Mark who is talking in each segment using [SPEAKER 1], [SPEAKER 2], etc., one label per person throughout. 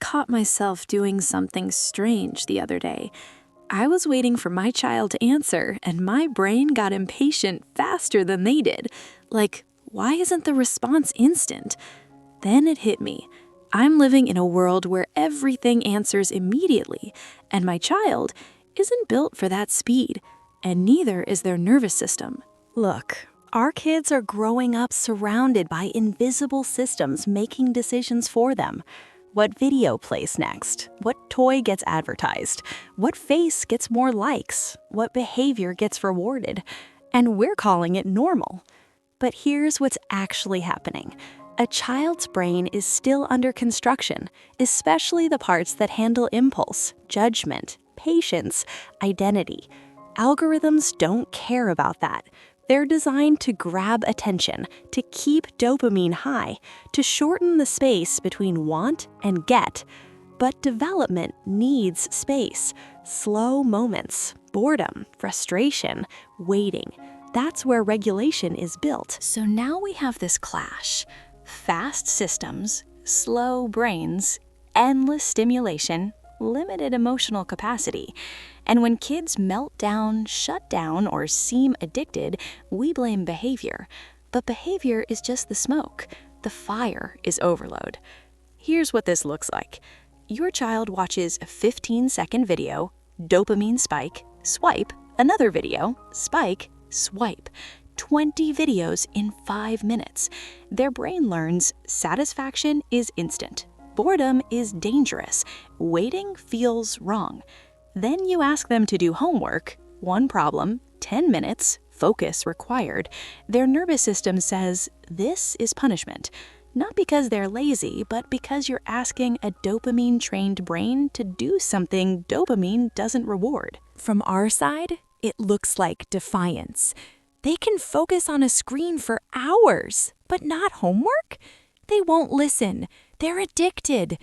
[SPEAKER 1] caught myself doing something strange the other day. I was waiting for my child to answer, and my brain got impatient faster than they did. Like, why isn't the response instant? Then it hit me. I'm living in a world where everything answers immediately, and my child isn't built for that speed, and neither is their nervous system.
[SPEAKER 2] Look, our kids are growing up surrounded by invisible systems making decisions for them. What video plays next? What toy gets advertised? What face gets more likes? What behavior gets rewarded? And we're calling it normal. But here's what's actually happening. A child's brain is still under construction, especially the parts that handle impulse, judgment, patience, identity. Algorithms don't care about that. They're designed to grab attention, to keep dopamine high, to shorten the space between want and get. But development needs space, slow moments, boredom, frustration, waiting. That's where regulation is built.
[SPEAKER 3] So now we have this clash. Fast systems, slow brains, endless stimulation, limited emotional capacity. And when kids melt down, shut down, or seem addicted, we blame behavior. But behavior is just the smoke. The fire is overload. Here's what this looks like. Your child watches a 15-second video, dopamine spike, swipe, another video, spike, swipe. 20 videos in 5 minutes. Their brain learns satisfaction is instant. Boredom is dangerous. Waiting feels wrong. Then you ask them to do homework. 1 problem, 10 minutes, focus required. Their nervous system says, this is punishment. Not because they're lazy, but because you're asking a dopamine-trained brain to do something dopamine doesn't reward.
[SPEAKER 1] From our side, it looks like defiance. They can focus on a screen for hours, but not homework? They won't listen. They're addicted.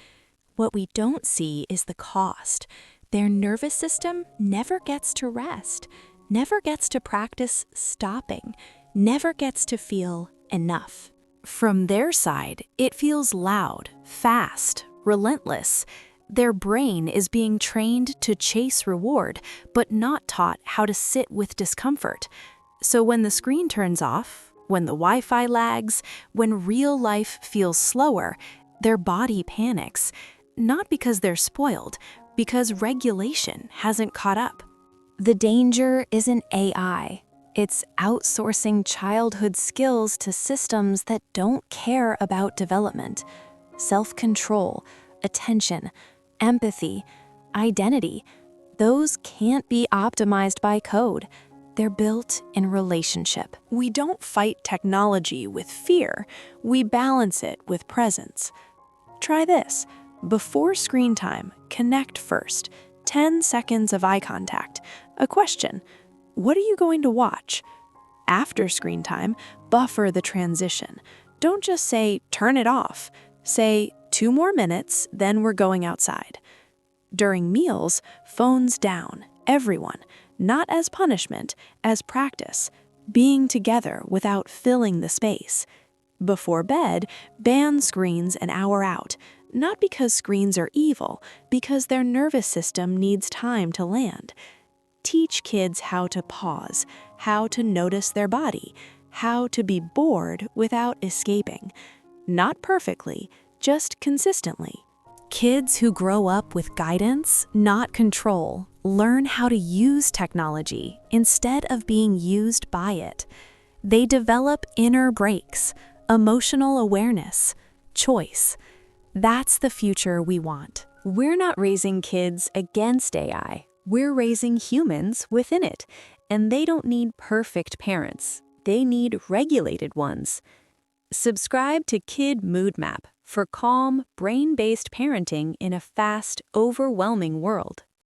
[SPEAKER 1] What we don't see is the cost. Their nervous system never gets to rest, never gets to practice stopping, never gets to feel enough. From their side, it feels loud, fast, relentless. Their brain is being trained to chase reward, but not taught how to sit with discomfort. So when the screen turns off, when the Wi-Fi lags, when real life feels slower, their body panics. Not because they're spoiled, because regulation hasn't caught up. The danger isn't AI. It's outsourcing childhood skills to systems that don't care about development. Self-control, attention, empathy, identity. Those can't be optimized by code. They're built in relationship. We don't fight technology with fear. We balance it with presence. Try this. Before screen time, connect first. 10 seconds of eye contact. A question. What are you going to watch? After screen time, buffer the transition. Don't just say, turn it off. Say, 2 more minutes, then we're going outside. During meals, phones down, everyone. Not as punishment, as practice, being together without filling the space. Before bed, ban screens an hour out, not because screens are evil, because their nervous system needs time to land. Teach kids how to pause, how to notice their body, how to be bored without escaping. Not perfectly, just consistently. Kids who grow up with guidance, not control, learn how to use technology instead of being used by it. They develop inner brakes, emotional awareness, choice. That's the future we want. We're not raising kids against AI. We're raising humans within it, and they don't need perfect parents. They need regulated ones. Subscribe to Kid Mood Map for calm, brain-based parenting in a fast, overwhelming world.